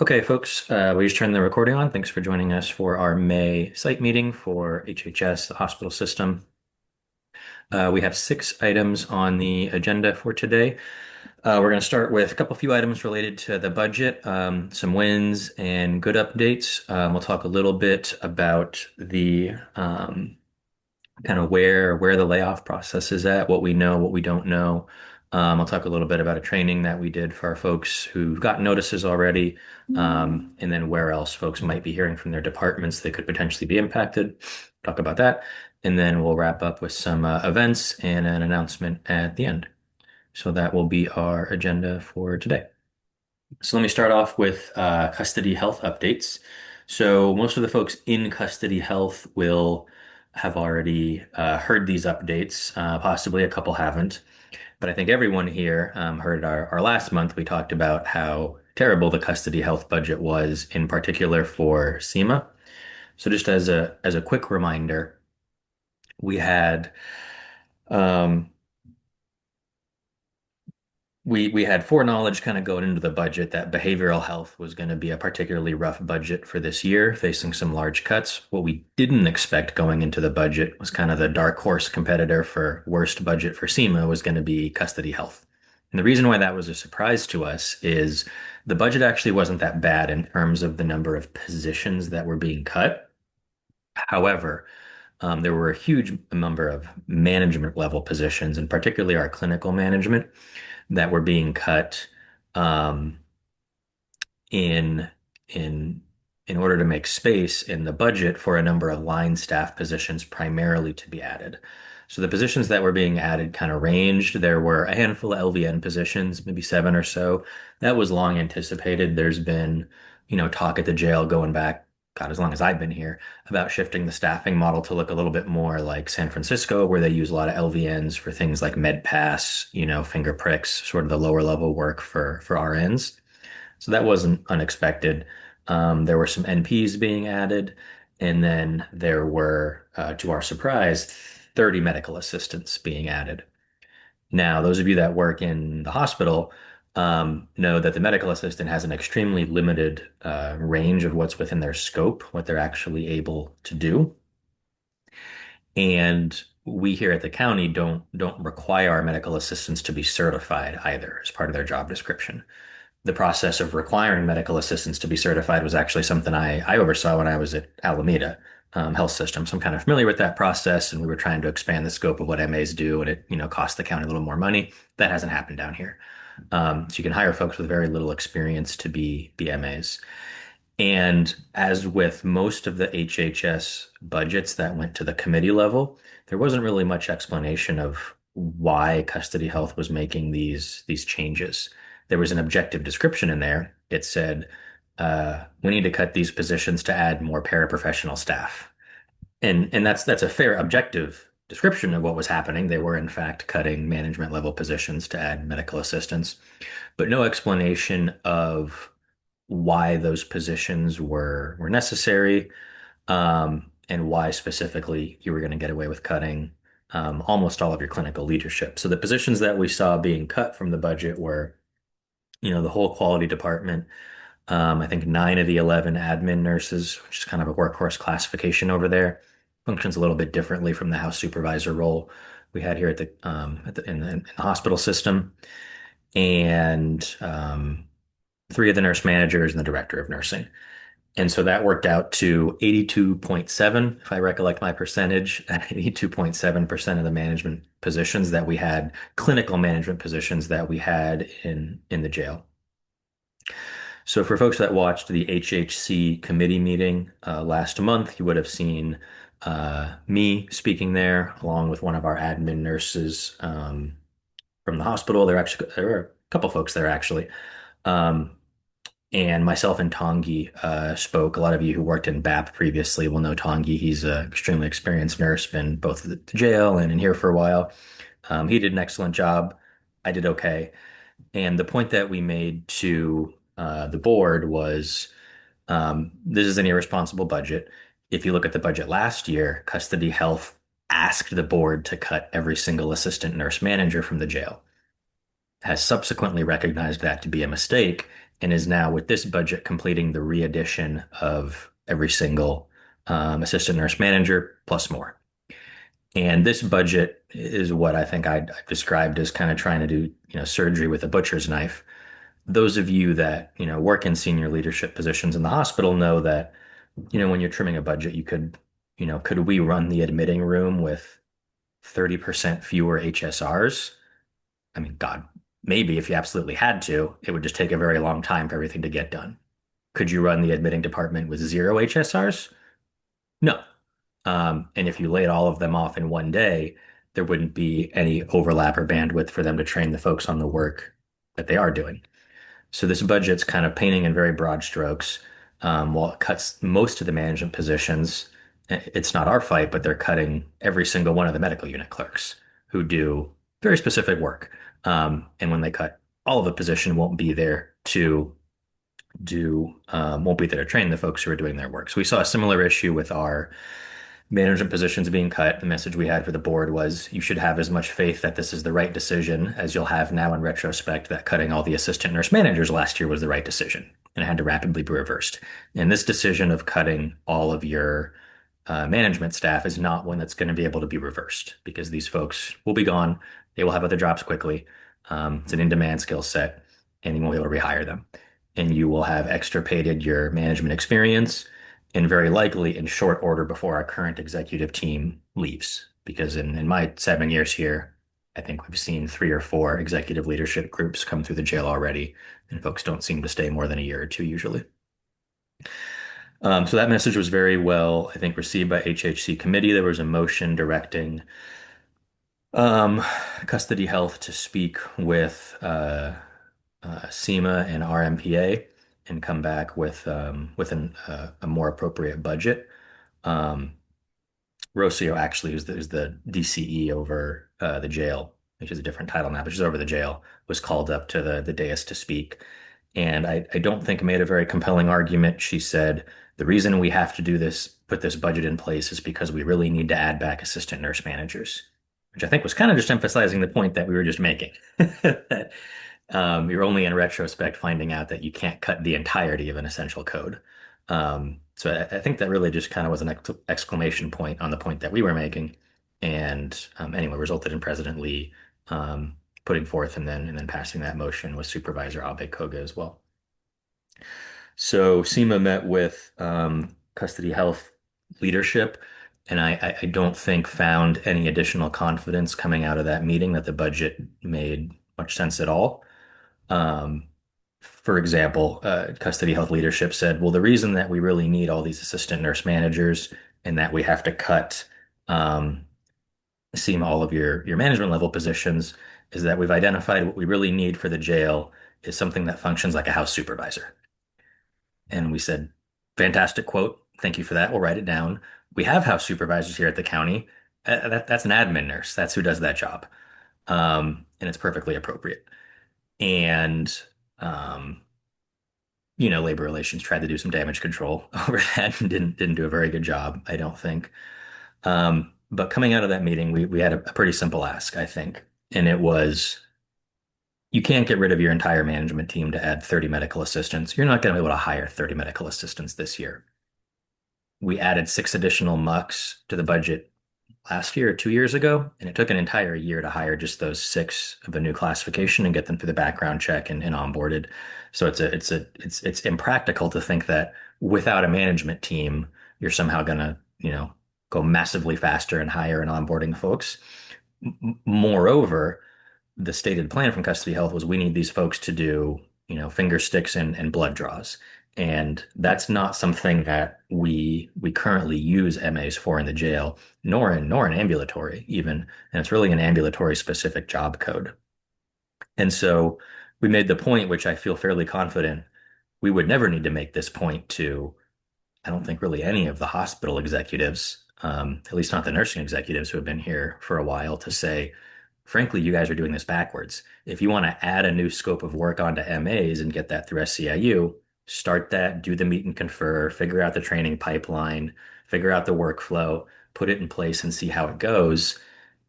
Okay, folks, we just turned the recording on. Thanks for joining us for our May site meeting for HHS, the hospital system. We have 6 items on the agenda for today. We're going to start with a few items related to the budget, some wins and good updates. We'll talk a little bit about the kind of where the layoff process is at, what we know, what we don't know. I'll talk a little bit about a training that we did for our folks who've gotten notices already, and then where else folks might be hearing from their departments that could potentially be impacted. Talk about that, and then we'll wrap up with some events and an announcement at the end. So that will be our agenda for today. So let me start off with custody health updates. So most of the folks in custody health will have already heard these updates. Possibly a couple haven't, but I think everyone here heard our last month. We talked about how terrible the custody health budget was, in particular for SEMA. So just as a quick reminder, we had um, we had foreknowledge kind of going into the budget that behavioral health was going to be a particularly rough budget for this year, facing some large cuts. What we didn't expect going into the budget was kind of the dark horse competitor for worst budget for SEMA was going to be custody health. And the reason why that was a surprise to us is the budget actually wasn't that bad in terms of the number of positions that were being cut. However, there were a huge number of management level positions, and particularly our clinical management that were being cut um, in in in order to make space in the budget for a number of line staff positions primarily to be added. So the positions that were being added kind of ranged. There were a handful of LVN positions, maybe 7 or so. That was long anticipated. There's been, talk at the jail going back, God, as long as I've been here, about shifting the staffing model to look a little bit more like San Francisco, where they use a lot of LVNs for things like med pass, finger pricks, sort of the lower level work for RNs. So that wasn't unexpected. There were some NPs being added, and then there were, to our surprise, 30 medical assistants being added. Now, those of you that work in the hospital know that the medical assistant has an extremely limited range of what's within their scope, what they're actually able to do. And we here at the county don't require our medical assistants to be certified either as part of their job description. The process of requiring medical assistants to be certified was actually something I oversaw when I was at Alameda Health System. So I'm kind of familiar with that process, and we were trying to expand the scope of what MAs do, and it, cost the county a little more money. That hasn't happened down here. So you can hire folks with very little experience to be MAs. And as with most of the HHS budgets that went to the committee level, there wasn't really much explanation of why custody health was making these changes. There was an objective description in there. It said, we need to cut these positions to add more paraprofessional staff. And that's a fair objective description of what was happening. They were in fact cutting management level positions to add medical assistants, but no explanation of why those positions were necessary, and why specifically you were going to get away with cutting almost all of your clinical leadership. So the positions that we saw being cut from the budget were, the whole quality department. I think 9 of the 11 admin nurses, which is kind of a workhorse classification over there, functions a little bit differently from the house supervisor role we had here in the hospital system, and 3 of the nurse managers and the director of nursing. And so that worked out to 82.7, if I recollect my percentage, 82.7% of the management positions that we had, clinical management positions that we had in the jail. So for folks that watched the HHC committee meeting last month, you would have seen me speaking there along with one of our admin nurses from the hospital. There were a couple folks there actually. Um, and myself and Tongi spoke. A lot of you who worked in BAP previously will know Tongi. He's an extremely experienced nurse, been both at the jail and in here for a while. He did an excellent job. I did okay. And the point that we made to the board was this is an irresponsible budget. If you look at the budget last year, Custody Health asked the board to cut every single assistant nurse manager from the jail, has subsequently recognized that to be a mistake and is now with this budget completing the re-addition of every single assistant nurse manager plus more. And this budget is what I think I've described as kind of trying to do, surgery with a butcher's knife. Those of you that, work in senior leadership positions in the hospital know that, when you're trimming a budget, could we run the admitting room with 30% fewer HSRs? I mean, God, maybe if you absolutely had to, it would just take a very long time for everything to get done. Could you run the admitting department with zero HSRs? No. And if you laid all of them off in one day, there wouldn't be any overlap or bandwidth for them to train the folks on the work that they are doing. So this budget's kind of painting in very broad strokes. While it cuts most of the management positions, it's not our fight, but they're cutting every single one of the medical unit clerks who do very specific work. And when they cut all of the position, won't be there to train the folks who are doing their work. So we saw a similar issue with our management positions being cut. The message we had for the board was you should have as much faith that this is the right decision as you'll have now in retrospect that cutting all the assistant nurse managers last year was the right decision and it had to rapidly be reversed. And this decision of cutting all of your management staff is not one that's going to be able to be reversed because these folks will be gone. They will have other jobs quickly. It's an in-demand skill set, and you won't be able to rehire them. And you will have extirpated your management experience and very likely in short order before our current executive team leaves. Because in my 7 years here, I think we've seen 3 or 4 executive leadership groups come through the jail already, and folks don't seem to stay more than a year or two usually. So that message was very well, I think, received by HHC committee. There was a motion directing um, custody health to speak with SEMA and RMPA and come back with a more appropriate budget. Um, Rocio actually, who's the DCE over the jail, which is a different title now, but she's over the jail, was called up to the dais to speak. And I don't think made a very compelling argument. She said, the reason we have to do this, put this budget in place is because we really need to add back assistant nurse managers, which I think was kind of just emphasizing the point that we were just making. That you're only in retrospect finding out that you can't cut the entirety of an essential code. So I think that really just kind of was an exclamation point on the point that we were making, and anyway, resulted in President Lee putting forth and then passing that motion with Supervisor Abe Koga as well. So SEMA met with custody health leadership, and I don't think found any additional confidence coming out of that meeting that the budget made much sense at all. Um, for example, custody health leadership said, well, the reason that we really need all these assistant nurse managers and that we have to cut SEMA all of your management level positions is that we've identified what we really need for the jail is something that functions like a house supervisor. And we said, fantastic quote. Thank you for that. We'll write it down. We have house supervisors here at the county. That's an admin nurse. That's who does that job. And it's perfectly appropriate. And um, labor relations tried to do some damage control over that and didn't do a very good job, I don't think. But coming out of that meeting, we had a pretty simple ask, I think, and it was you can't get rid of your entire management team to add 30 medical assistants. You're not going to be able to hire 30 medical assistants this year. We added 6 additional mucks to the budget last year or 2 years ago, and it took an entire year to hire just those 6 of a new classification and get them through the background check and onboarded. So it's impractical to think that without a management team, you're somehow gonna, go massively faster and hire and onboarding folks. Moreover, the stated plan from custody health was we need these folks to do, finger sticks and blood draws. And that's not something that we currently use MAs for in the jail, nor in ambulatory even. And it's really an ambulatory specific job code. And so we made the point, which I feel fairly confident we would never need to make this point to, I don't think really any of the hospital executives, at least not the nursing executives who have been here for a while, to say, frankly, you guys are doing this backwards. If you want to add a new scope of work onto MAs and get that through SCIU, start that, do the meet and confer, figure out the training pipeline, figure out the workflow, put it in place and see how it goes.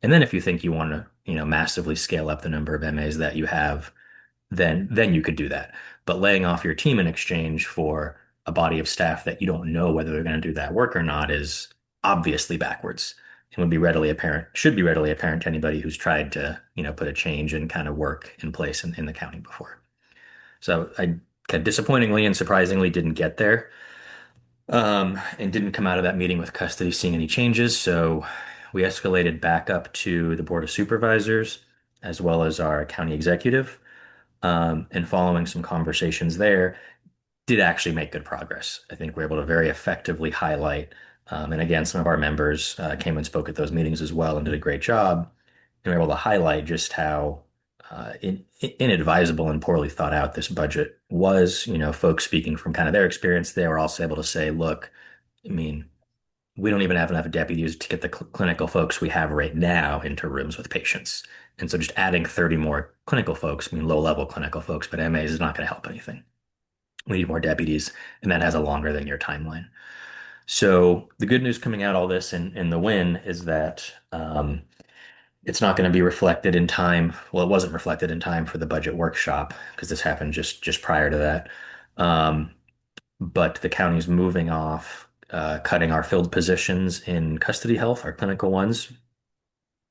And then if you think you want to, massively scale up the number of MAs that you have, then you could do that. But laying off your team in exchange for a body of staff that you don't know whether they're going to do that work or not is obviously backwards and would be readily apparent, should be readily apparent to anybody who's tried to, put a change and kind of work in place in the county before. So I kind of disappointingly and surprisingly didn't get there, and didn't come out of that meeting with custody seeing any changes. So we escalated back up to the Board of Supervisors as well as our county executive. And following some conversations there, did actually make good progress. I think we're able to very effectively highlight, and again, some of our members came and spoke at those meetings as well and did a great job. And we're able to highlight just how inadvisable and poorly thought out this budget was. Folks speaking from kind of their experience, they were also able to say, look, I mean, we don't even have enough deputies to get the clinical folks we have right now into rooms with patients. And so just adding 30 more clinical folks, I mean, low-level clinical folks, but MAs is not going to help anything. We need more deputies, and that has a longer than year timeline. So the good news coming out of all this and the win is that it's not going to be reflected in time. Well, it wasn't reflected in time for the budget workshop because this happened just prior to that. Um, but the county's moving off, cutting our filled positions in custody health, our clinical ones,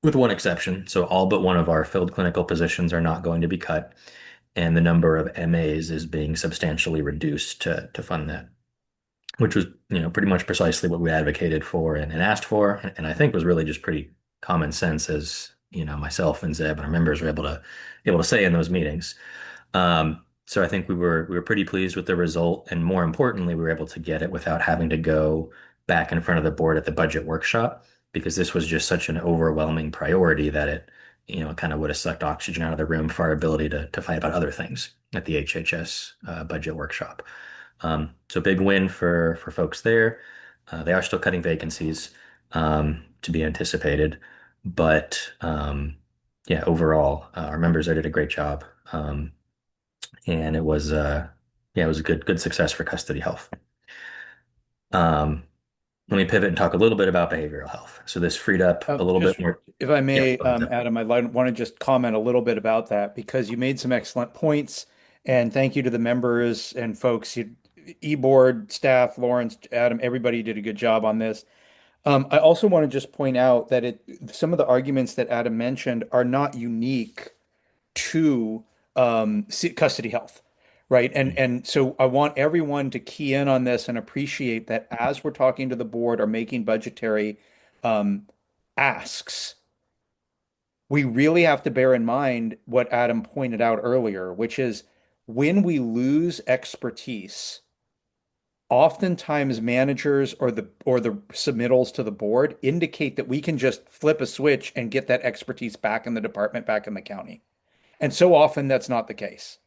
with one exception. So all but one of our filled clinical positions are not going to be cut, and the number of MAs is being substantially reduced to fund that, which was, pretty much precisely what we advocated for and asked for, and I think was really just pretty common sense as, myself and Zeb and our members were able to say in those meetings. So I think we were pretty pleased with the result, and more importantly, we were able to get it without having to go back in front of the board at the budget workshop because this was just such an overwhelming priority that it kind of would have sucked oxygen out of the room for our ability to fight about other things at the HHS budget workshop. So big win for folks there. They are still cutting vacancies, to be anticipated, but yeah, overall, our members there did a great job. And it was yeah, it was a good success for custody health. Um, Let me pivot and talk a little bit about behavioral health. So this freed up a little bit Just more. if I Yeah, may, go ahead, Zeb. Adam, want to just comment a little bit about that because you made some excellent points, and thank you to the members and folks, e-board staff, Lawrence, Adam, everybody did a good job on this. I also want to just point out that some of the arguments that Adam mentioned are not unique to custody health, right? And so I want everyone to key in on this and appreciate that as we're talking to the board or making budgetary um, asks, we really have to bear in mind what Adam pointed out earlier, which is when we lose expertise, oftentimes managers or the submittals to the board indicate that we can just flip a switch and get that expertise back in the department, back in the county. And so often that's not the case,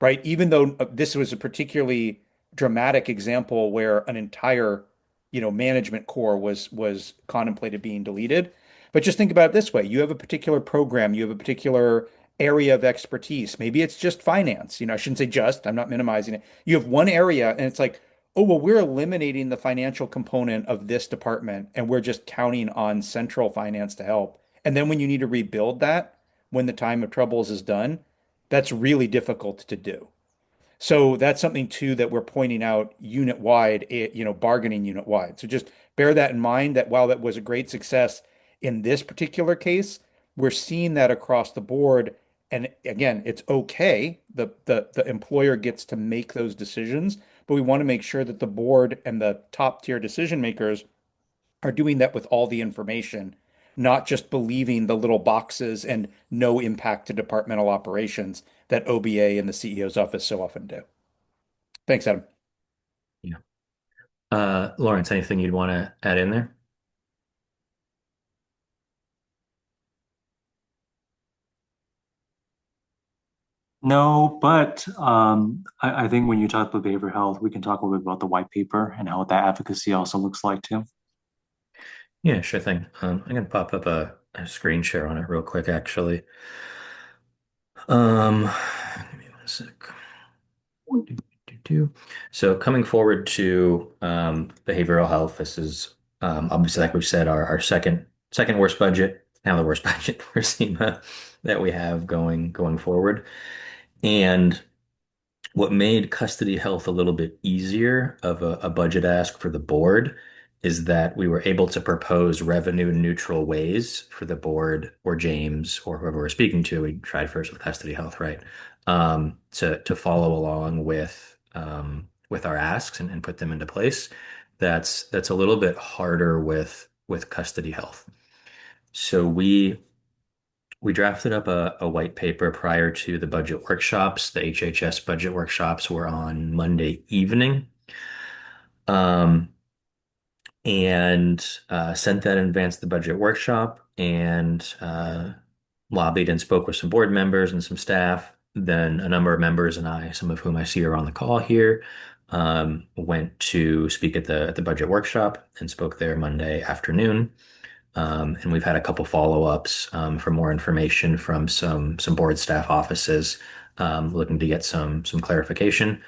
right? Even though this was a particularly dramatic example where an entire, management core was contemplated being deleted. But just think about it this way. You have a particular program, you have a particular area of expertise. Maybe it's just finance. I shouldn't say just, I'm not minimizing it. You have one area and it's like, oh, well, we're eliminating the financial component of this department and we're just counting on central finance to help. And then when you need to rebuild that, when the time of troubles is done, that's really difficult to do. So that's something too that we're pointing out unit wide, bargaining unit wide. So just bear that in mind that while that was a great success in this particular case, we're seeing that across the board. And again, it's okay. The employer gets to make those decisions, but we want to make sure that the board and the top tier decision makers are doing that with all the information, not just believing the little boxes and no impact to departmental operations that OBA and the CEO's office so often do. Thanks, Adam. Yeah. Lawrence, anything you'd want to add in there? No, but I think when you talk about behavioral health, we can talk a little bit about the white paper and how that advocacy also looks like too. Yeah, sure thing. I'm gonna pop up a screen share on it real quick, actually. Give me one sec. Do, do, do. So coming forward to behavioral health, this is obviously, like we've said, our second worst budget, now the worst budget for SEMA that we have going forward. And what made custody health a little bit easier of a budget ask for the board is that we were able to propose revenue neutral ways for the board or James or whoever we're speaking to. We tried first with custody health, right? To follow along with our asks and put them into place. That's a little bit harder with custody health. So we drafted up a white paper prior to the budget workshops. The HHS budget workshops were on Monday evening. Um, and sent that in advance of the budget workshop and lobbied and spoke with some board members and some staff. Then a number of members and I, some of whom I see are on the call here, went to speak at the budget workshop and spoke there Monday afternoon. And we've had a couple follow-ups for more information from some board staff offices looking to get some clarification,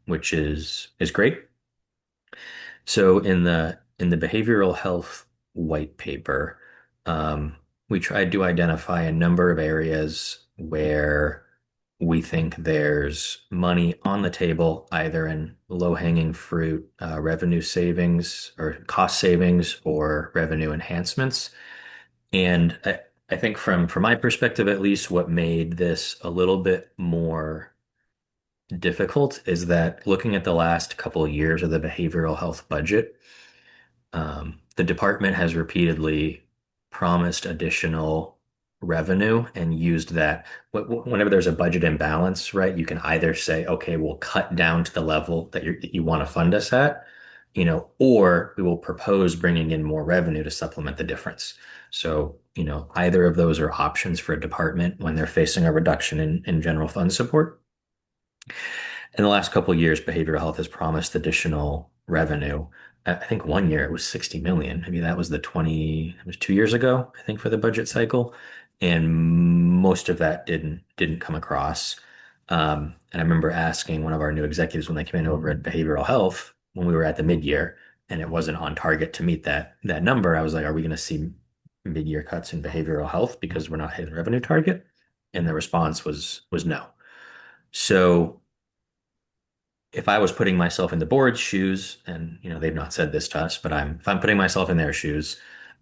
which is great. So in the behavioral health white paper, we tried to identify a number of areas where we think there's money on the table, either in low-hanging fruit revenue savings or cost savings or revenue enhancements. And I think from my perspective, at least, what made this a little bit more difficult is that looking at the last couple of years of the behavioral health budget, the department has repeatedly promised additional revenue and used that. Whenever there's a budget imbalance, right, you can either say, okay, we'll cut down to the level that you want to fund us at, or we will propose bringing in more revenue to supplement the difference. So, either of those are options for a department when they're facing a reduction in general fund support. In the last couple of years, behavioral health has promised additional revenue. I think one year it was 60 million. Maybe that was it was 2 years ago, I think, for the budget cycle. And most of that didn't come across. And I remember asking one of our new executives when they came in over at behavioral health when we were at the mid-year and it wasn't on target to meet that number. I was like, are we going to see mid-year cuts in behavioral health because we're not hitting the revenue target? And the response was no. So if I was putting myself in the board's shoes, and they've not said this to us, but if I'm putting myself in their shoes,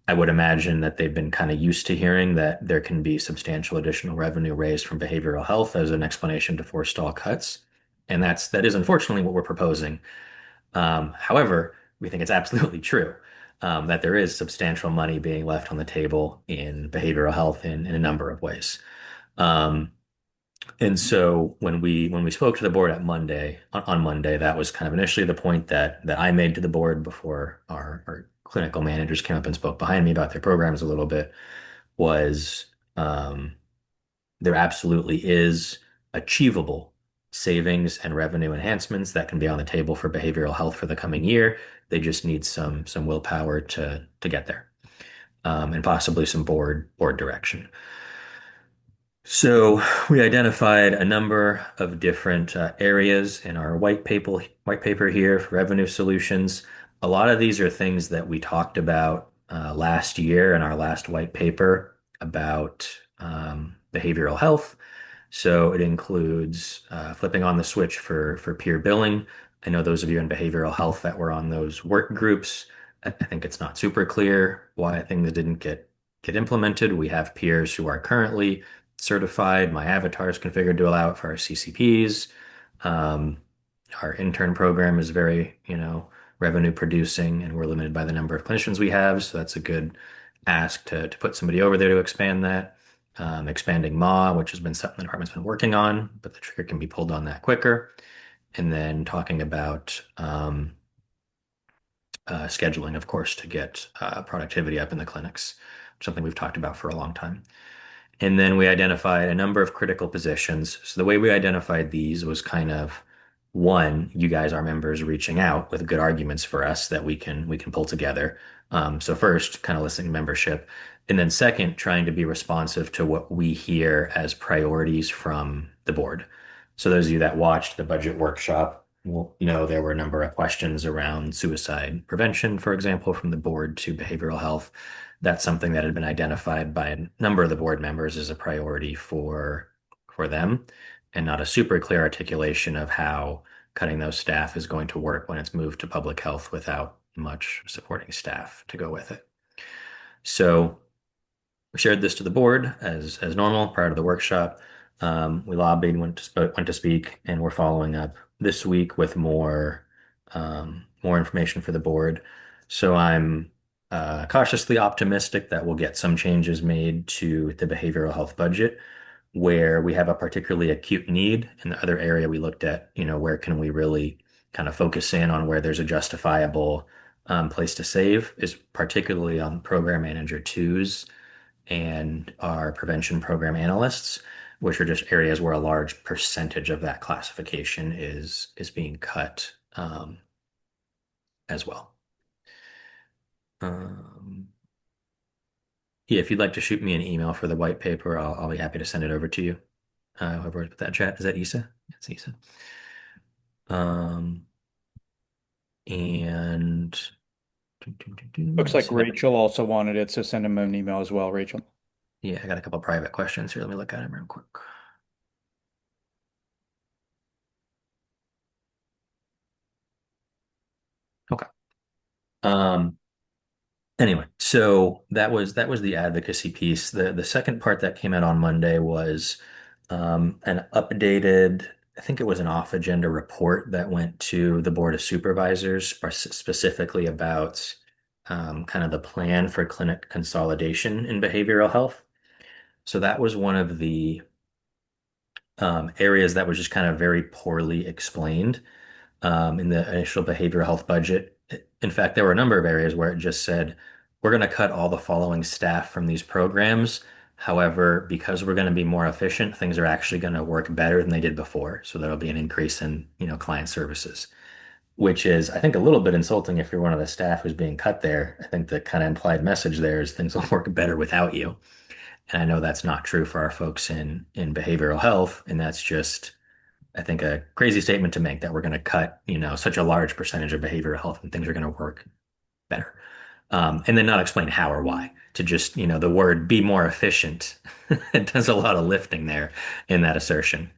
I would imagine that they've been kind of used to hearing that there can be substantial additional revenue raised from behavioral health as an explanation to forestall cuts. And that is unfortunately what we're proposing. However, we think it's absolutely true that there is substantial money being left on the table in behavioral health in a number of ways. Um, and so when we spoke to the board on Monday, that was kind of initially the point that I made to the board before our clinical managers came up and spoke behind me about their programs a little bit, was there absolutely is achievable savings and revenue enhancements that can be on the table for behavioral health for the coming year. They just need some willpower to get there, and possibly some board direction. So we identified a number of different areas in our white paper here for revenue solutions. A lot of these are things that we talked about last year in our last white paper about behavioral health. So it includes flipping on the switch for peer billing. I know those of you in behavioral health that were on those work groups. I think it's not super clear why things didn't get implemented. We have peers who are currently certified. My avatar is configured to allow it for our CCPs. Um, our intern program is very, revenue producing, and we're limited by the number of clinicians we have. So that's a good ask to put somebody over there to expand that. Expanding MA, which has been something the department's been working on, but the trigger can be pulled on that quicker. And then talking about scheduling, of course, to get productivity up in the clinics, something we've talked about for a long time. And then we identified a number of critical positions. So the way we identified these was kind of one, you guys, our members, reaching out with good arguments for us that we can pull together. So first, kind of listening to membership, and then second, trying to be responsive to what we hear as priorities from the board. So those of you that watched the budget workshop, well, there were a number of questions around suicide prevention, for example, from the board to behavioral health. That's something that had been identified by a number of the board members as a priority for them. and not a super clear articulation of how cutting those staff is going to work when it's moved to public health without much supporting staff to go with it. So we shared this to the board as normal prior to the workshop. We lobbied, went to speak, and we're following up this week with more information for the board. So I'm cautiously optimistic that we'll get some changes made to the behavioral health budget where we have a particularly acute need. In the other area we looked at, where can we really kind of focus in on where there's a justifiable place to save is particularly on program manager twos and our prevention program analysts, which are just areas where a large percentage of that classification is being cut as well. Um, yeah, if you'd like to shoot me an email for the white paper, I'll be happy to send it over to you. Whoever with that chat, is that Issa? It's Issa. Um, and Looks let's like see that. Rachel also wanted it, so send him an email as well, Rachel. Yeah, I got a couple private questions here. Let me look at them real quick. Okay. Um, Anyway, so that was the advocacy piece. The second part that came out on Monday was an updated, I think it was an off agenda report that went to the Board of Supervisors specifically about kind of the plan for clinic consolidation in behavioral health. So that was one of the areas that was just kind of very poorly explained in the initial behavioral health budget. In fact, there were a number of areas where it just said, we're going to cut all the following staff from these programs. However, because we're going to be more efficient, things are actually going to work better than they did before. So there'll be an increase in, client services, which is, I think, a little bit insulting if you're one of the staff who's being cut there. I think the kind of implied message there is things will work better without you. And I know that's not true for our folks in behavioral health, and that's just I think a crazy statement to make that we're going to cut, such a large percentage of behavioral health and things are going to work better. And then not explain how or why. To just, the word be more efficient. It does a lot of lifting there in that assertion.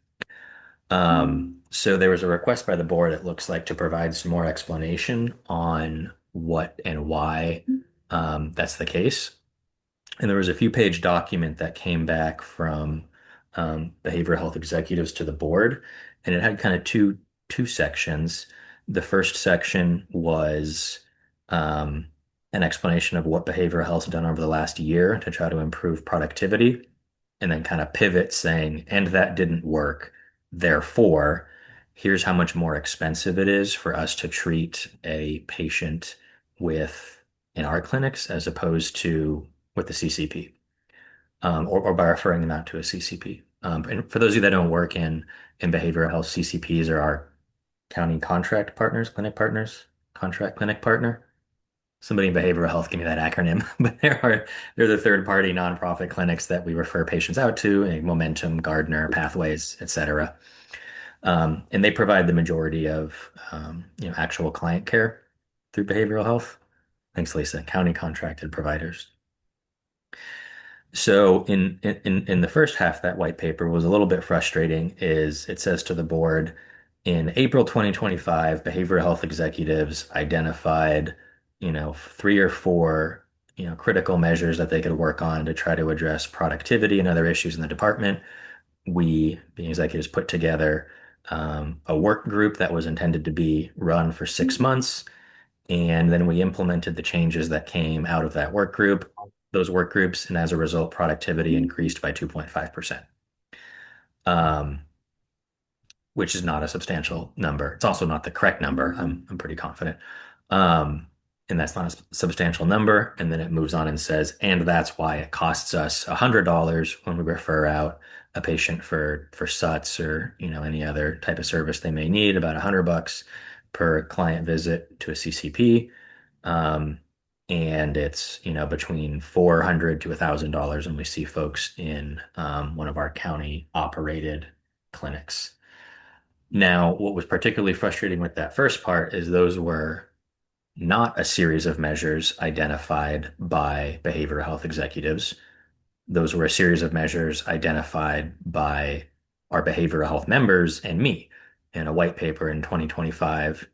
So there was a request by the board, it looks like, to provide some more explanation on what and why that's the case. And there was a few page document that came back from behavioral health executives to the board, and it had kind of two sections. The first section was um, an explanation of what behavioral health has done over the last year to try to improve productivity, and then kind of pivot saying, and that didn't work. Therefore, here's how much more expensive it is for us to treat a patient with in our clinics as opposed to with the CCP, or by referring them out to a CCP. And for those of you that don't work in behavioral health, CCPs are our county contract partners, clinic partners, contract clinic partner. Somebody in behavioral health give me that acronym, but they're the third party nonprofit clinics that we refer patients out to, Momentum, Gardner, Pathways, et cetera. And they provide the majority of actual client care through behavioral health. Thanks, Lisa. County contracted providers. So in the first half, that white paper was a little bit frustrating. Is it says to the board in April 2025, behavioral health executives identified, three or four, critical measures that they could work on to try to address productivity and other issues in the department. We, being executives, put together a work group that was intended to be run for 6 months. And then we implemented the changes that came out of that work group, those work groups, and as a result, productivity increased by 2.5%, um, which is not a substantial number. It's also not the correct number. I'm pretty confident. Um, and that's not a substantial number. And then it moves on and says, and that's why it costs us $100 when we refer out a patient for SUTS or any other type of service they may need, about $100 per client visit to a CCP. Um, and it's, between $400 to $1,000 when we see folks in one of our county operated clinics. Now, what was particularly frustrating with that first part is those were not a series of measures identified by behavioral health executives. Those were a series of measures identified by our behavioral health members and me in a white paper in 2025,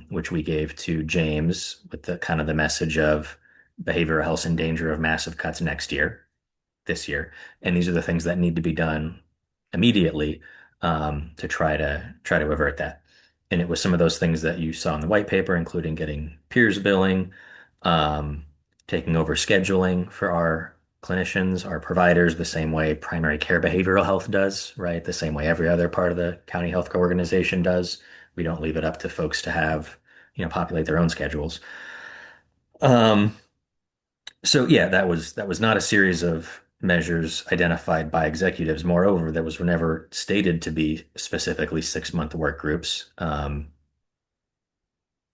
which we gave to James with the kind of the message of behavioral health in danger of massive cuts next year, this year, and these are the things that need to be done immediately to try to avert that. And it was some of those things that you saw in the white paper, including getting peers billing, um, taking over scheduling for our clinicians, our providers, the same way primary care behavioral health does, right? The same way every other part of the county healthcare organization does. We don't leave it up to folks to have, populate their own schedules. Um, so yeah, that was not a series of measures identified by executives. Moreover, that was never stated to be specifically 6-month work groups.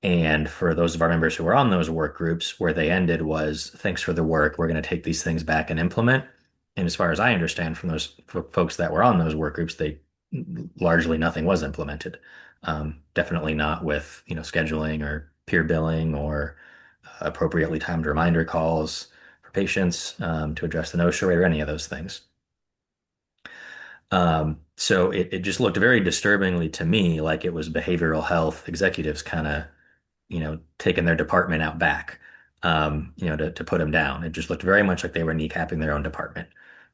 And for those of our members who were on those work groups, where they ended was, thanks for the work. We're going to take these things back and implement. And as far as I understand from those folks that were on those work groups, they largely nothing was implemented. Definitely not with, scheduling or peer billing or appropriately timed reminder calls for patients to address the no-show rate or any of those things. So it just looked very disturbingly to me like it was behavioral health executives kind of taking their department out back, to put them down. It just looked very much like they were kneecapping their own department.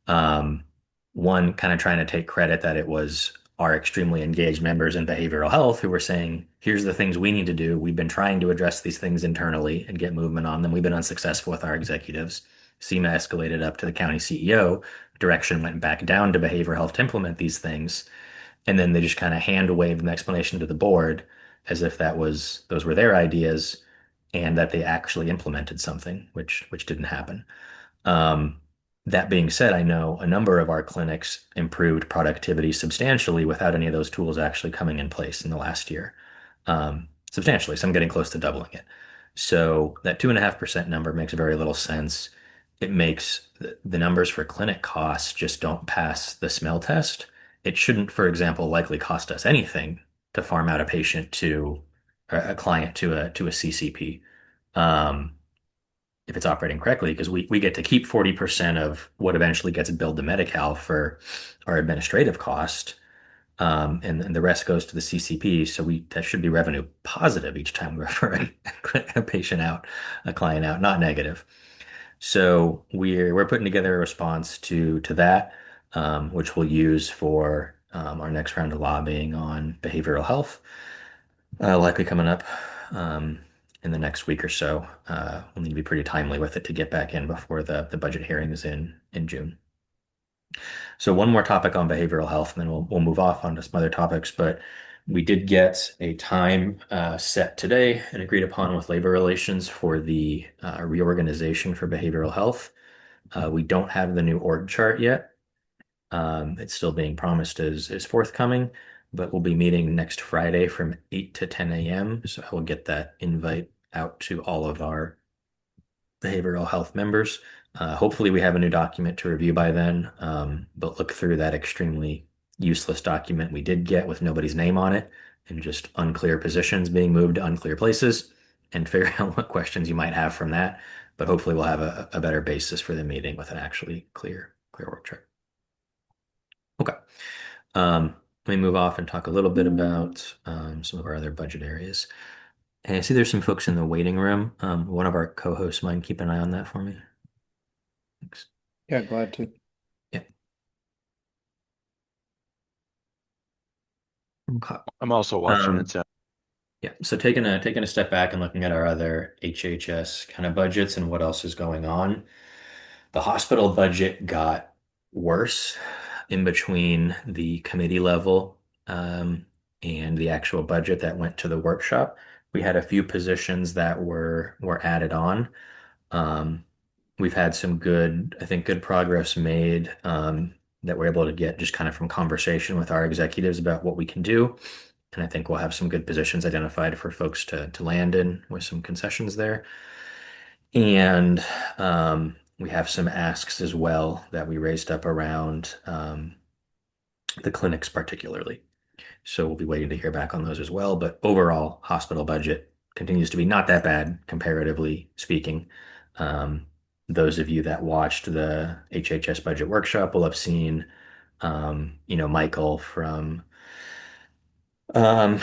Um, One kind of trying to take credit that it was our extremely engaged members in behavioral health who were saying, here's the things we need to do. We've been trying to address these things internally and get movement on them. We've been unsuccessful with our executives. SEMA escalated up to the county CEO. Direction went back down to behavioral health to implement these things. And then they just kind of hand waved an explanation to the board as if those were their ideas and that they actually implemented something, which didn't happen. Um, that being said, I know a number of our clinics improved productivity substantially without any of those tools actually coming in place in the last year. Substantially, so I'm getting close to doubling it. So that 2.5% number makes very little sense. It makes the numbers for clinic costs just don't pass the smell test. It shouldn't, for example, likely cost us anything to farm out a patient to or a client to a CCP. Um, if it's operating correctly, because we get to keep 40% of what eventually gets billed to Medi-Cal for our administrative cost, and the rest goes to the CCP. So that should be revenue positive each time we refer a patient out, a client out, not negative. So we're putting together a response to that, which we'll use for our next round of lobbying on behavioral health, likely coming up in the next week or so. We'll need to be pretty timely with it to get back in before the budget hearings in June. So one more topic on behavioral health, and then we'll move off onto some other topics. But we did get a time set today and agreed upon with labor relations for the reorganization for behavioral health. We don't have the new org chart yet. It's still being promised as forthcoming, but we'll be meeting next Friday from 8 to 10 a.m. So I will get that invite out to all of our behavioral health members. Hopefully, we have a new document to review by then, but look through that extremely useless document we did get with nobody's name on it and just unclear positions being moved to unclear places and figure out what questions you might have from that. But hopefully, we'll have a better basis for the meeting with an actually clear work chart. Okay. Let me move off and talk a little bit about some of our other budget areas. And I see there's some folks in the waiting room. One of our co-hosts mind keep an eye on that for me? Thanks. Yeah, glad to. Yeah. Okay. I'm also watching it. So Yeah. So taking a step back and looking at our other HHS kind of budgets and what else is going on, the hospital budget got worse in between the committee level and the actual budget that went to the workshop. We had a few positions that were added on. Um, we've had some I think, good progress made that we're able to get just kind of from conversation with our executives about what we can do. And I think we'll have some good positions identified for folks to land in with some concessions there. And we have some asks as well that we raised up around the clinics particularly. So we'll be waiting to hear back on those as well. But overall, hospital budget continues to be not that bad, comparatively speaking. Those of you that watched the HHS budget workshop will have seen Michael from um,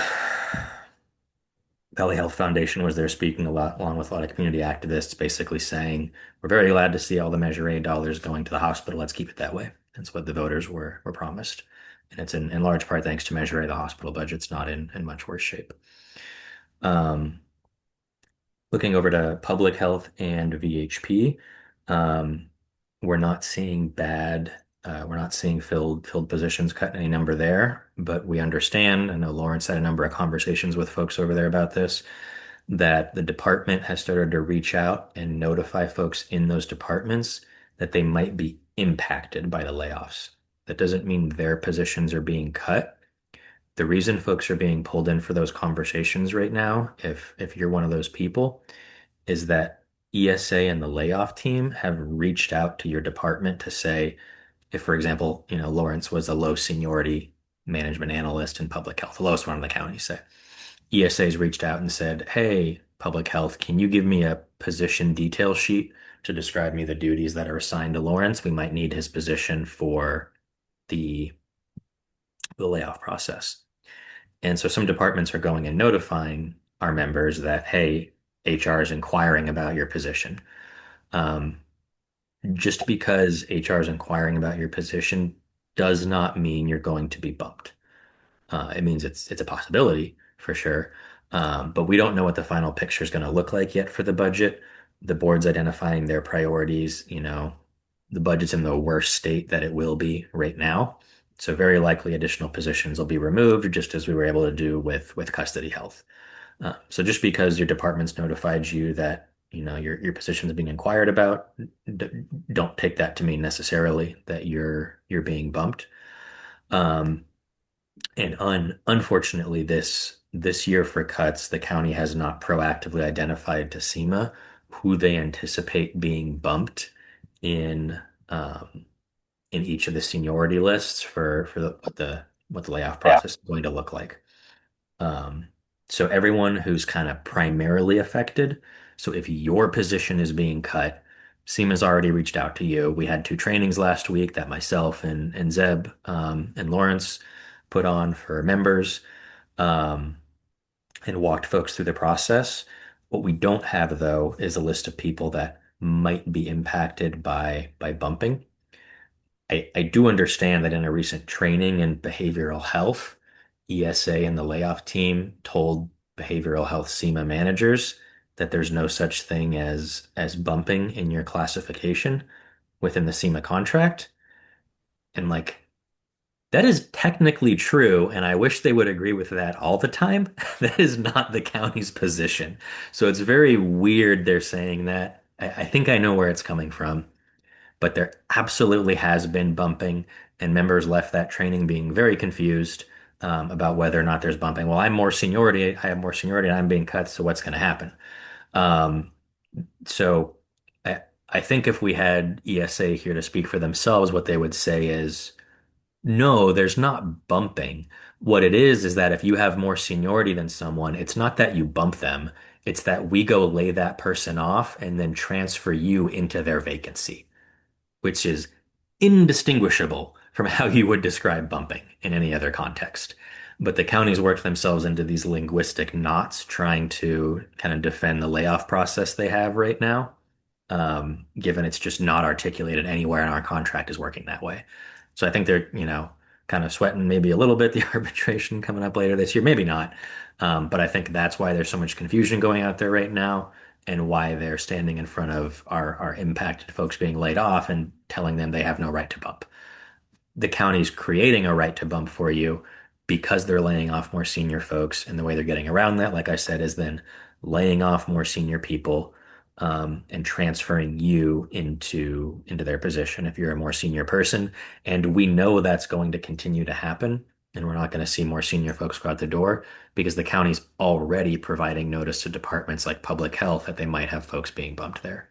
Valley Health Foundation was there speaking a lot, along with a lot of community activists, basically saying, "We're very glad to see all the Measure A dollars going to the hospital. Let's keep it that way." That's what the voters were promised, and it's in large part thanks to Measure A. The hospital budget's not in much worse shape. Um, Looking over to public health and VHP, um, we're not seeing bad. We're not seeing filled positions cut any number there, but we understand. I know Lawrence had a number of conversations with folks over there about this, that the department has started to reach out and notify folks in those departments that they might be impacted by the layoffs. That doesn't mean their positions are being cut. The reason folks are being pulled in for those conversations right now, if you're one of those people, is that ESA and the layoff team have reached out to your department to say, if, for example, Lawrence was a low seniority management analyst in public health, the lowest one in the county, say, ESA's reached out and said, "Hey, public health, can you give me a position detail sheet to describe me the duties that are assigned to Lawrence? We might need his position for the layoff process." And so some departments are going and notifying our members that, "Hey, HR is inquiring about your position." Um, just because HR is inquiring about your position does not mean you're going to be bumped. It means it's a possibility for sure. But we don't know what the final picture is going to look like yet for the budget. The board's identifying their priorities. The budget's in the worst state that it will be right now. So very likely additional positions will be removed, just as we were able to do with custody health. So just because your department's notified you that your position is being inquired about, d don't take that to mean necessarily that you're being bumped. Um, and unfortunately, this year for cuts, the county has not proactively identified to SEMA who they anticipate being bumped in um, in each of the seniority lists for what the layoff Yeah. process is going to look like. Um, so everyone who's kind of primarily affected. So if your position is being cut, SEMA's already reached out to you. We had two trainings last week that myself and Zeb and Lawrence put on for members, um, and walked folks through the process. What we don't have, though, is a list of people that might be impacted by bumping. I do understand that in a recent training in behavioral health, ESA and the layoff team told behavioral health SEMA managers that there's no such thing as bumping in your classification within the SEMA contract. And like that is technically true, and I wish they would agree with that all the time. That is not the county's position. So it's very weird they're saying that. I think I know where it's coming from, but there absolutely has been bumping, and members left that training being very confused about whether or not there's bumping. Well, I'm more seniority, I have more seniority, and I'm being cut, so what's going to happen? Um, so I think if we had ESA here to speak for themselves, what they would say is, no, there's not bumping. What it is that if you have more seniority than someone, it's not that you bump them, it's that we go lay that person off and then transfer you into their vacancy, which is indistinguishable from how you would describe bumping in any other context. But the counties worked themselves into these linguistic knots trying to kind of defend the layoff process they have right now, given it's just not articulated anywhere in our contract is working that way. So I think they're, kind of sweating maybe a little bit the arbitration coming up later this year, maybe not. But I think that's why there's so much confusion going out there right now and why they're standing in front of our impacted folks being laid off and telling them they have no right to bump. The county's creating a right to bump for you because they're laying off more senior folks. And the way they're getting around that, like I said, is then laying off more senior people, and transferring you into their position if you're a more senior person. And we know that's going to continue to happen. And we're not going to see more senior folks go out the door because the county's already providing notice to departments like public health that they might have folks being bumped there.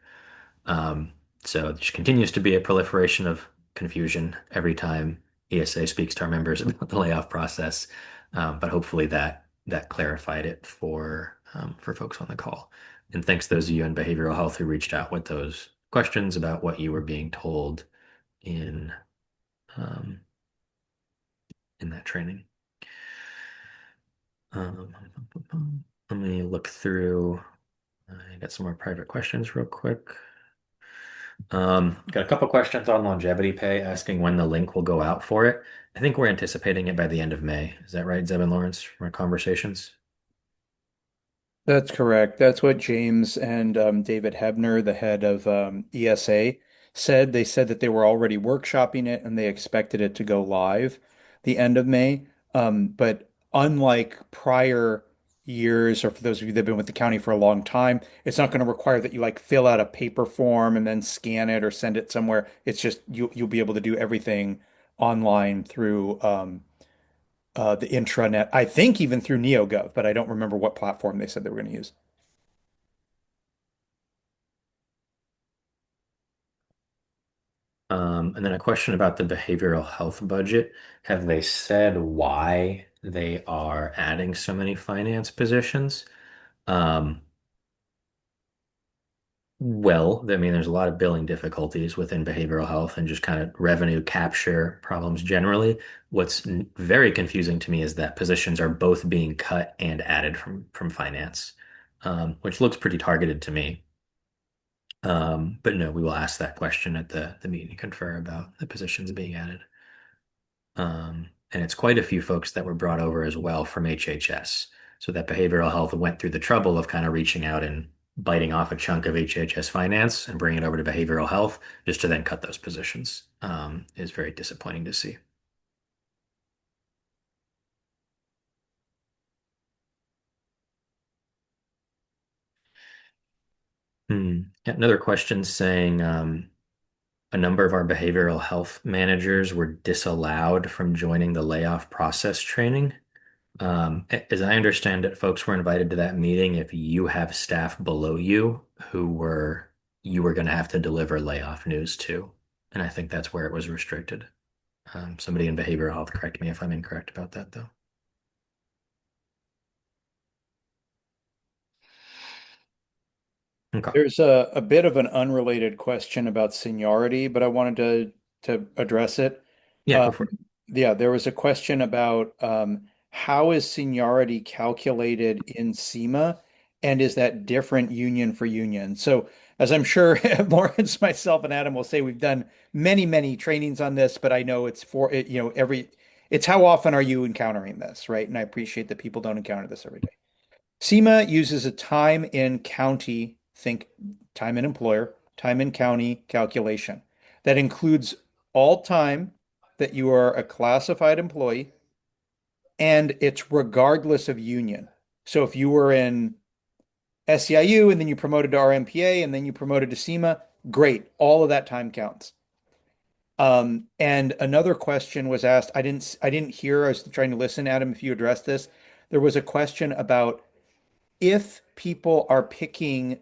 Um, so there continues to be a proliferation of confusion every time ESA speaks to our members about the layoff process. But hopefully that clarified it for folks on the call. And thanks to those of you in behavioral health who reached out with those questions about what you were being told in um, in that training. Um, Let me look through. I got some more private questions real quick. Got a couple questions on longevity pay, asking when the link will go out for it. I think we're anticipating it by the end of May. Is that right, Zeb and Lawrence, from our conversations? That's correct. That's what James and David Hebner, the head of ESA, said. They said that they were already workshopping it and they expected it to go live the end of May. But unlike prior years, or for those of you that have been with the county for a long time, it's not going to require that you like fill out a paper form and then scan it or send it somewhere. It's just you'll be able to do everything online through the intranet. I think even through NeoGov, but I don't remember what platform they said they were going to use. And then a question about the behavioral health budget. Have they said why they are adding so many finance positions? Um, well, I mean, there's a lot of billing difficulties within behavioral health and just kind of revenue capture problems generally. What's very confusing to me is that positions are both being cut and added from finance, which looks pretty targeted to me. But no, we will ask that question at the meeting to confer about the positions being added. And it's quite a few folks that were brought over as well from HHS. So that behavioral health went through the trouble of kind of reaching out and biting off a chunk of HHS finance and bringing it over to behavioral health just to then cut those positions. Is very disappointing to see. Yeah, another question saying a number of our behavioral health managers were disallowed from joining the layoff process training. As I understand it, folks were invited to that meeting if you have staff below you who were you were going to have to deliver layoff news to. And I think that's where it was restricted. Somebody in behavioral health, correct me if I'm incorrect about that, though. Okay. There's a bit of an unrelated question about seniority, but I wanted to address it. Yeah, Um, go for it. yeah, there was a question about how is seniority calculated in SEMA, and is that different union for union? So, as I'm sure Lawrence, myself, and Adam will say, we've done many, many trainings on this, but I know it's for it, it's how often are you encountering this, right? And I appreciate that people don't encounter this every day. SEMA uses a time in county, think time in employer, time in county calculation that includes all time that you are a classified employee, and it's regardless of union. So if you were in SEIU and then you promoted to RMPA and then you promoted to SEMA, great. All of that time counts. And another question was asked. I didn't hear. I was trying to listen, Adam, if you addressed this. There was a question about if people are picking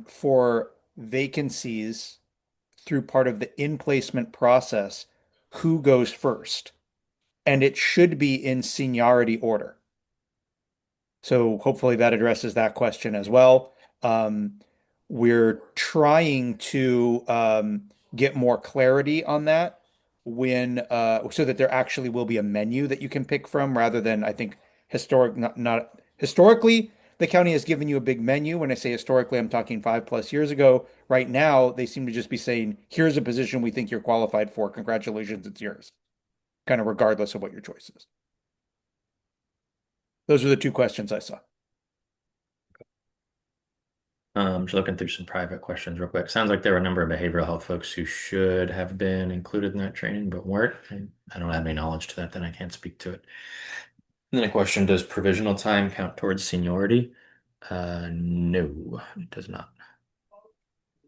for vacancies through part of the in-placement process, who goes first? And it should be in seniority order. So hopefully that addresses that question as well. Um, we're trying to get more clarity on that when so that there actually will be a menu that you can pick from rather than I think not historically the county has given you a big menu. When I say historically, I'm talking 5+ years ago. Right now, they seem to just be saying, here's a position we think you're qualified for. Congratulations, it's yours. Kind of regardless of what your choice is. Those are the two questions I saw. Just looking through some private questions real quick. Sounds like there were a number of behavioral health folks who should have been included in that training, but weren't. I don't have any knowledge to that, then I can't speak to it. And then a question, does provisional time count towards seniority? No, it does not.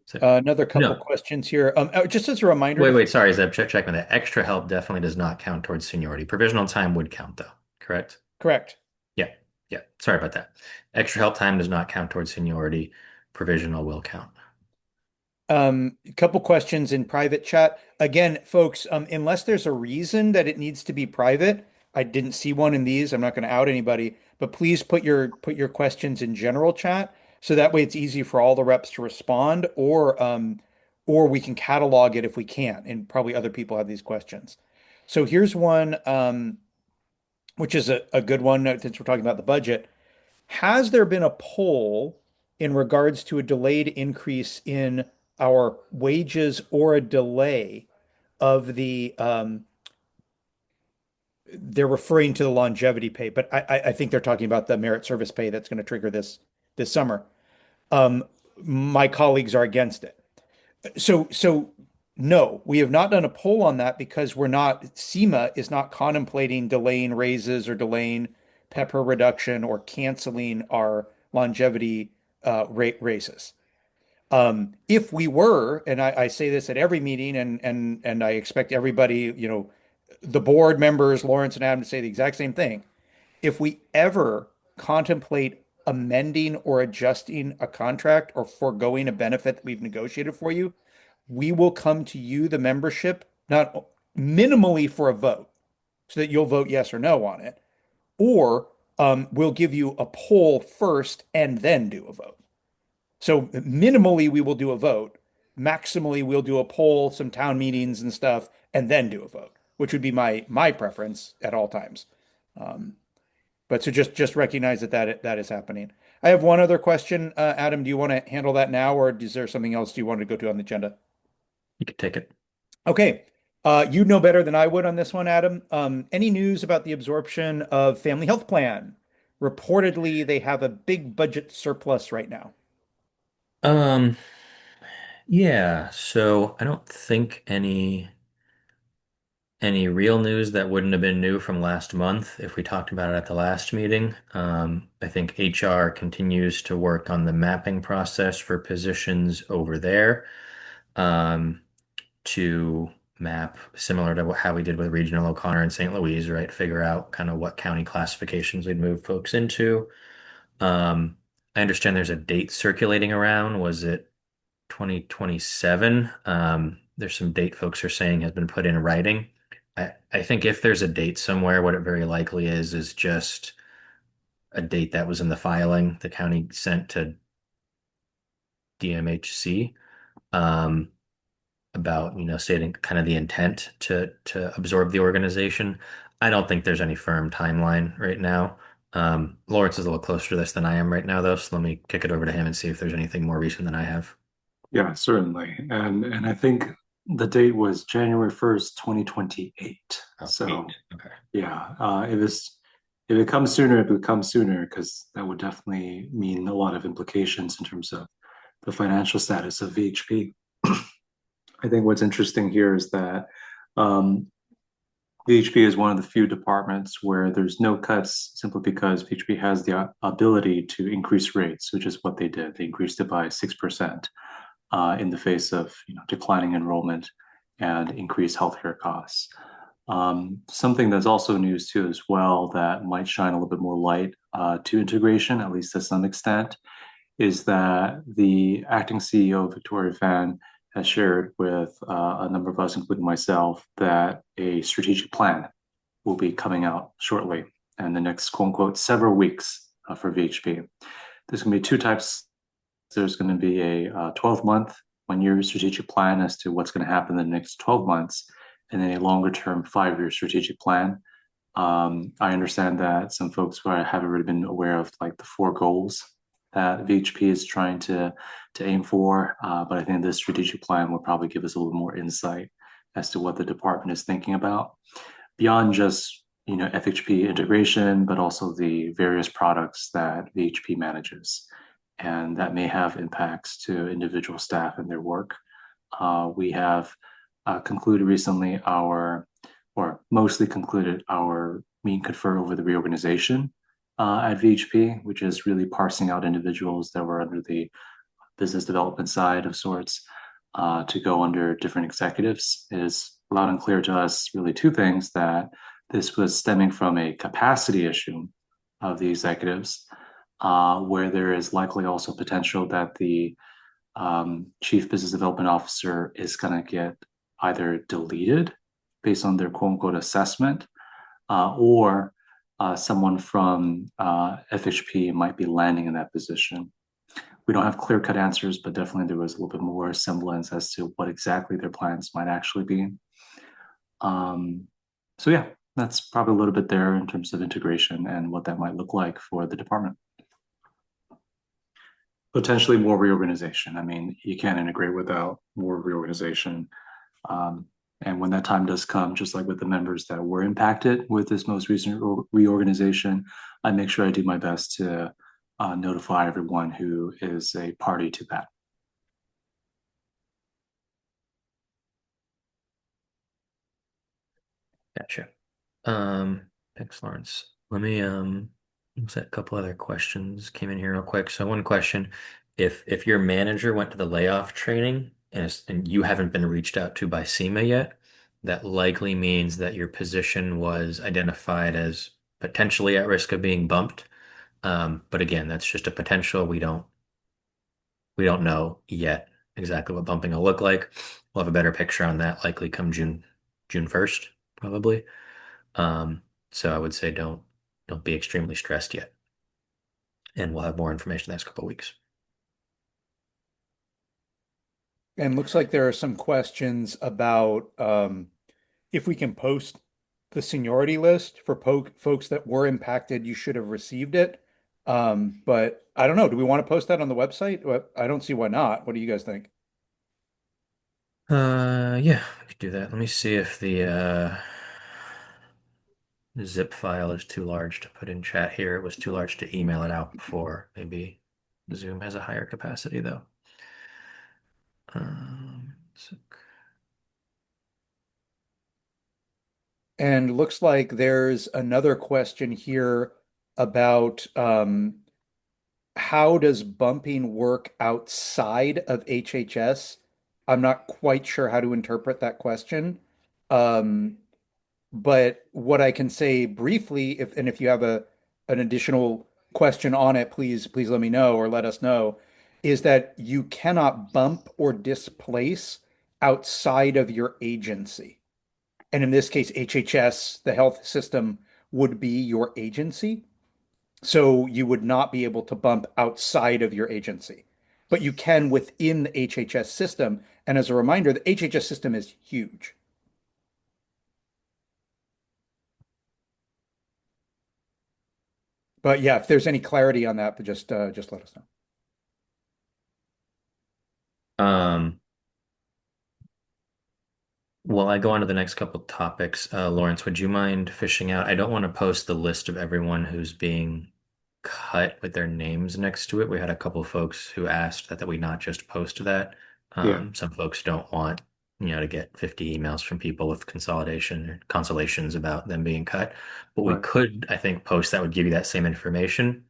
So, Another couple no. questions here. Just as a reminder Wait, to wait, folks, sorry, Zeb, check with that. Extra help definitely does not count towards seniority. Provisional time would count though, correct? correct. Yeah, yeah. Sorry about that. Extra help time does not count towards seniority. Provisional will count. A couple questions in private chat. Again, folks, unless there's a reason that it needs to be private, I didn't see one in these. I'm not going to out anybody, but please put your questions in general chat so that way it's easy for all the reps to respond, or we can catalog it if we can't, and probably other people have these questions. So here's one. which is a good one since we're talking about the budget. Has there been a poll in regards to a delayed increase in our wages or a delay of they're referring to the longevity pay, but I think they're talking about the merit service pay that's going to trigger this summer. Um, my colleagues are against it. So no, we have not done a poll on that because we're not, SEMA is not contemplating delaying raises or delaying pepper reduction or canceling our longevity rate raises. If we were, and I say this at every meeting, and I expect everybody, the board members, Lawrence and Adam, to say the exact same thing. If we ever contemplate amending or adjusting a contract or foregoing a benefit that we've negotiated for you, we will come to you, the membership, not minimally for a vote, so that you'll vote yes or no on it, or we'll give you a poll first and then do a vote. So minimally, we will do a vote. Maximally, we'll do a poll, some town meetings and stuff, and then do a vote, which would be my preference at all times. Um, but so just recognize that is happening. I have one other question. Adam, do you want to handle that now, or is there something else you want to go to on the agenda? You could take it. Okay. You know better than I would on this one, Adam. Any news about the absorption of Family Health Plan? Reportedly, they have a big budget surplus right now. Um, yeah, so I don't think any real news that wouldn't have been new from last month if we talked about it at the last meeting. I think HR continues to work on the mapping process for positions over there, um, to map similar to how we did with Regional O'Connor in St. Louis, right? Figure out kind of what county classifications we'd move folks into. Um, I understand there's a date circulating around. Was it 2027? There's some date folks are saying has been put in writing. I think if there's a date somewhere, what it very likely is just a date that was in the filing the county sent to DMHC, um, about, stating kind of the intent to absorb the organization. I don't think there's any firm timeline right now. Lawrence is a little closer to this than I am right now, though, so let me kick it over to him and see if there's anything more recent than I have. Yeah, certainly. And I think the date was January 1st, 2028. Oh, So eight. Okay. yeah, if it comes sooner, it comes sooner, because that would definitely mean a lot of implications in terms of the financial status of VHP. I think what's interesting here is that um, VHP is one of the few departments where there's no cuts simply because VHP has the ability to increase rates, which is what they did. They increased it by 6% in the face of declining enrollment and increased healthcare costs. Something that's also news too as well that might shine a little bit more light to integration, at least to some extent, is that the acting CEO, Victoria Fan, has shared with a number of us, including myself, that a strategic plan will be coming out shortly in the next, quote unquote, several weeks for VHP. There's going to be two types. There's going to be a 12-month, 1 year strategic plan as to what's going to happen in the next 12 months, and then a longer term 5 year strategic plan. I understand that some folks haven't really been aware of like the four goals that VHP is trying to aim for, but I think this strategic plan will probably give us a little more insight as to what the department is thinking about beyond just FHP integration, but also the various products that VHP manages, and that may have impacts to individual staff and their work. We have concluded recently or mostly concluded our meet and confer over the reorganization at VHP, which is really parsing out individuals that were under the business development side of sorts to go under different executives. It is loud and clear to us really two things: that this was stemming from a capacity issue of the executives, where there is likely also potential that the chief business development officer is going to get either deleted based on their quote unquote assessment, or someone from FHP might be landing in that position. We don't have clear cut answers, but definitely there was a little bit more semblance as to what exactly their plans might actually be. Um, so, yeah, that's probably a little bit there in terms of integration and what that might look like for the department. Potentially more reorganization. I mean, you can't integrate without more reorganization. Um, and when that time does come, just like with the members that were impacted with this most recent reorganization, I make sure I do my best to notify everyone who is a party to that. Gotcha. Thanks, Lawrence. Let me looks at a couple other questions came in here real quick. So one question, if your manager went to the layoff training and you haven't been reached out to by SEMA yet, that likely means that your position was identified as potentially at risk of being bumped. But again, that's just a potential. We don't know yet exactly what bumping will look like. We'll have a better picture on that likely come June 1st, probably. So I would say don't be extremely stressed yet. And we'll have more information the next couple of weeks. And looks like there are some questions about if we can post the seniority list for po folks that were impacted, you should have received it. But I don't know. Do we want to post that on the website? I don't see why not. What do you guys think? Yeah, we could do that. Let me see if the zip file is too large to put in chat here. It was too large to email it out before. Maybe Zoom has a higher capacity though. So And looks like there's another question here about how does bumping work outside of HHS? I'm not quite sure how to interpret that question. Um, but what I can say briefly, if you have an additional question on it, please let me know or let us know, is that you cannot bump or displace outside of your agency. And in this case, HHS, the health system, would be your agency. So you would not be able to bump outside of your agency, but you can within the HHS system. And as a reminder, the HHS system is huge. But yeah, if there's any clarity on that, just let us know. um Well, I go on to the next couple topics. Lawrence, would you mind fishing out? I don't want to post the list of everyone who's being cut with their names next to it. We had a couple folks who asked that we not just post that. Yeah, Some folks don't want, to get 50 emails from people with consolidation or consolations about them being cut. But we right. could, I think, post that would give you that same information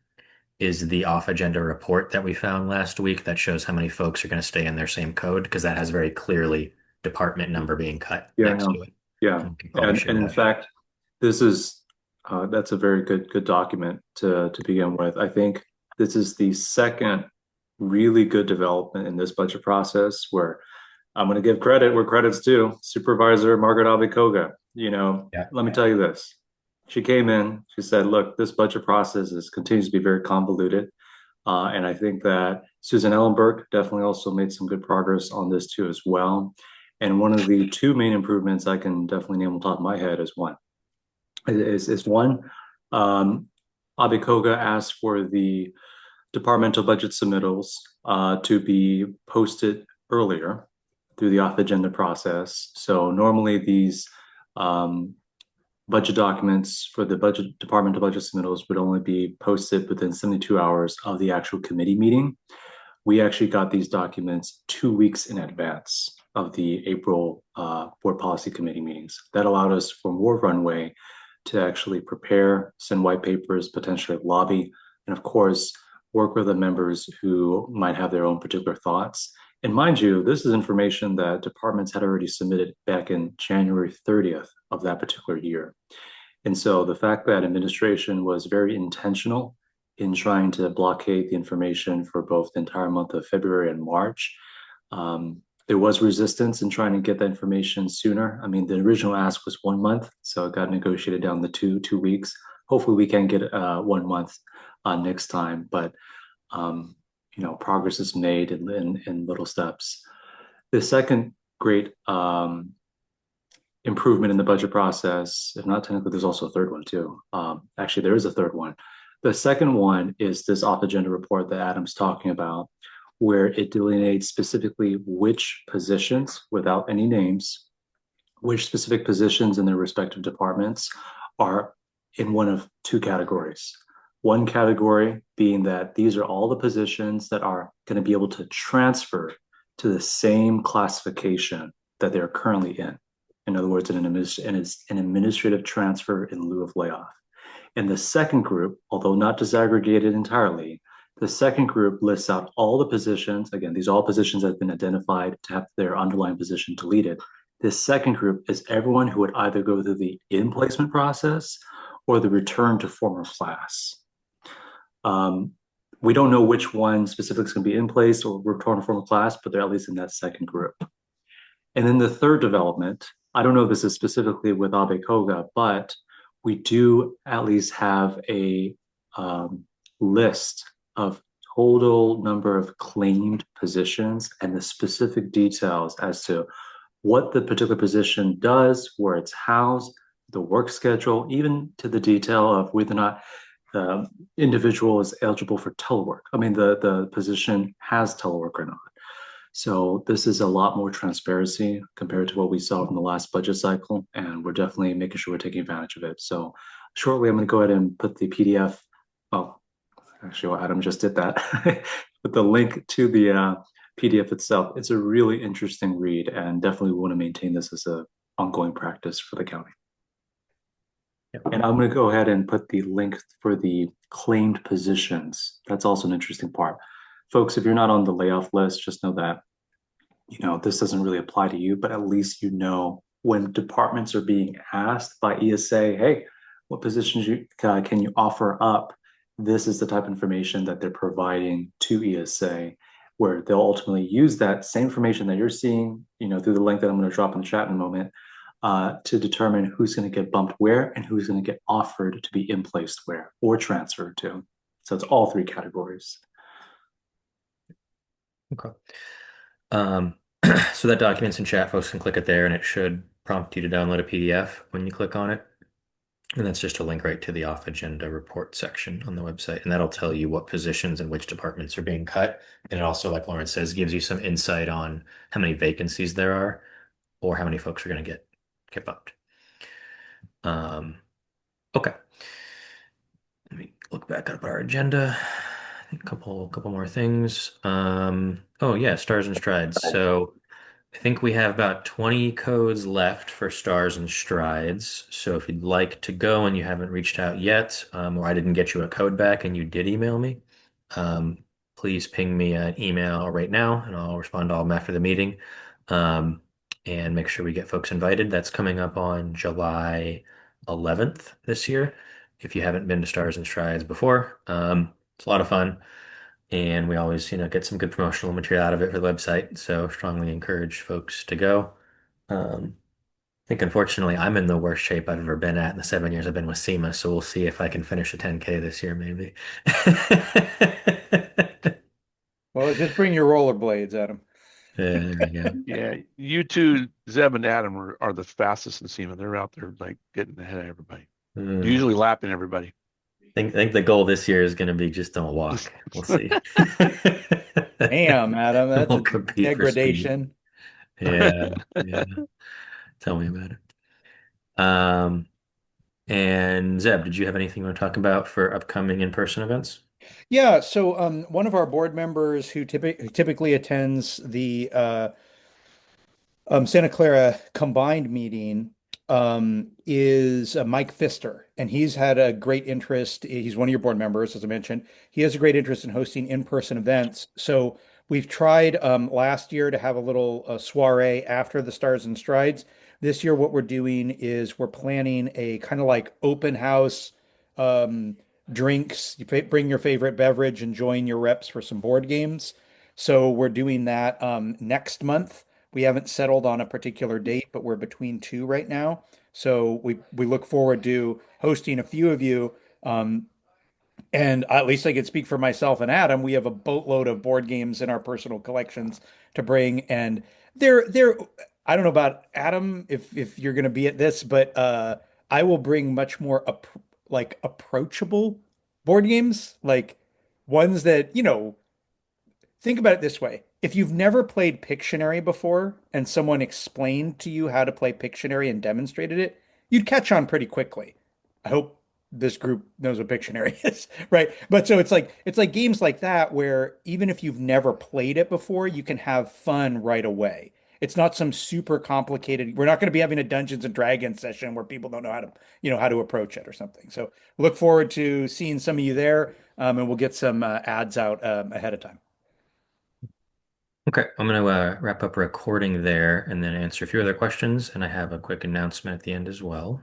is the off-agenda report that we found last week that shows how many folks are going to stay in their same code because that has very clearly department number being cut Yeah, I next know. to it. Yeah, And we can probably share and in that. fact, this is that's a very good document to begin with. I think this is the second really good development in this budget process where I'm going to give credit where credit's due. Supervisor Margaret Abikoga, Yeah. let me tell you this. She came in, she said, look, this budget process continues to be very convoluted. And I think that Susan Ellenberg definitely also made some good progress on this too as well. And one of the two main improvements I can definitely name on top of my head is one, um, Abikoga asked for the departmental budget submittals to be posted earlier through the off agenda process. So normally these um, budget documents for the budget departmental budget submittals would only be posted within 72 hours of the actual committee meeting. We actually got these documents 2 weeks in advance of the April board policy committee meetings. That allowed us for more runway to actually prepare, send white papers, potentially lobby, and of course, work with the members who might have their own particular thoughts. And mind you, this is information that departments had already submitted back in January 30th of that particular year. And so the fact that administration was very intentional in trying to blockade the information for both the entire month of February and March, there was resistance in trying to get that information sooner. I mean, the original ask was 1 month, so it got negotiated down to two weeks. Hopefully, we can get 1 month next time, but progress is made in little steps. The second great improvement in the budget process. If not technically, there's also a third one too. Actually, there is a third one. The second one is this off agenda report that Adam's talking about, where it delineates specifically which positions, without any names, which specific positions in their respective departments are in one of two categories. One category being that these are all the positions that are going to be able to transfer to the same classification that they're currently in. In other words, an administrative transfer in lieu of layoff. And the second group, although not disaggregated entirely, the second group lists out all the positions. Again, these are all positions that have been identified to have their underlying position deleted. This second group is everyone who would either go through the in-placement process or the return to former class. Um, we don't know which one specifically is going to be in place or return to former class, but they're at least in that second group. And then the third development, I don't know if this is specifically with Abe Koga, but we do at least have a list of total number of claimed positions and the specific details as to what the particular position does, where it's housed, the work schedule, even to the detail of whether or not the individual is eligible for telework. I mean, the position has telework or not. So this is a lot more transparency compared to what we saw from the last budget cycle, and we're definitely making sure we're taking advantage of it. So shortly, I'm going to go ahead and put the PDF. Oh, actually, well, Adam just did that. Put the link to the PDF itself. It's a really interesting read, and definitely want to maintain this as a ongoing practice for the county. Yep. And I'm going to go ahead and put the link for the claimed positions. That's also an interesting part. Folks, if you're not on the layoff list, just know that, this doesn't really apply to you, but at least when departments are being asked by ESA, hey, what positions can you offer up? This is the type of information that they're providing to ESA, where they'll ultimately use that same information that you're seeing, through the link that I'm going to drop in the chat in a moment, to determine who's going to get bumped where and who's going to get offered to be in placed where or transferred to. So it's all three categories. Okay. Um, so that document's in chat. Folks can click it there, and it should prompt you to download a PDF when you click on it. And that's just a link right to the off agenda report section on the website. And that'll tell you what positions and which departments are being cut. And it also, like Lauren says, gives you some insight on how many vacancies there are or how many folks are going to get bumped. Okay. Let me look back up our agenda. I think a couple more things. Oh yeah, Stars and Strides. So I think we have about 20 codes left for Stars and Strides. So if you'd like to go and you haven't reached out yet, or I didn't get you a code back and you did email me, um, please ping me an email right now and I'll respond to all of them after the meeting. Um, and make sure we get folks invited. That's coming up on July 11th this year. If you haven't been to Stars and Strides before, it's a lot of fun. And we always, get some good promotional material out of it for the website. So strongly encourage folks to go. I think unfortunately I'm in the worst shape I've ever been at in the 7 years I've been with SEMA. So we'll see if I can finish a 10K this year, maybe. Well, just bring your rollerblades, Adam. There we go. Yeah, you two, Zeb and Adam, are the fastest in SEMA. They're out there like getting ahead of everybody, Hmm. usually lapping everybody. I think the goal this year is going to be just don't walk. We'll see. Damn, Adam, that's We'll a compete for speed. degradation. Yeah, yeah. Tell me about it. Um, and Zeb, did you have anything you want to talk about for upcoming in-person events? Yeah, so one of our board members who typically attends the Santa Clara combined meeting is Mike Pfister, and he's had a great interest. He's one of your board members, as I mentioned. He has a great interest in hosting in-person events. So we've tried last year to have a little soiree after the Stars and Strides. This year, what we're doing is we're planning a kind of like open house um, drinks. You bring your favorite beverage and join your reps for some board games. So we're doing that next month. We haven't settled on a particular date, but we're between two right now. So we look forward to hosting a few of you. And at least I can speak for myself and Adam. We have a boatload of board games in our personal collections to bring, and they're I don't know about Adam if you're going to be at this, but I will bring much more like approachable board games, like ones that, think about it this way. If you've never played Pictionary before and someone explained to you how to play Pictionary and demonstrated it, you'd catch on pretty quickly. I hope this group knows what Pictionary is, right? But so it's like games like that where even if you've never played it before, you can have fun right away. It's not some super complicated. We're not going to be having a Dungeons and Dragons session where people don't know how to approach it or something. So look forward to seeing some of you there, and we'll get some ads out ahead of time. Okay, I'm going to wrap up recording there and then answer a few other questions. And I have a quick announcement at the end as well.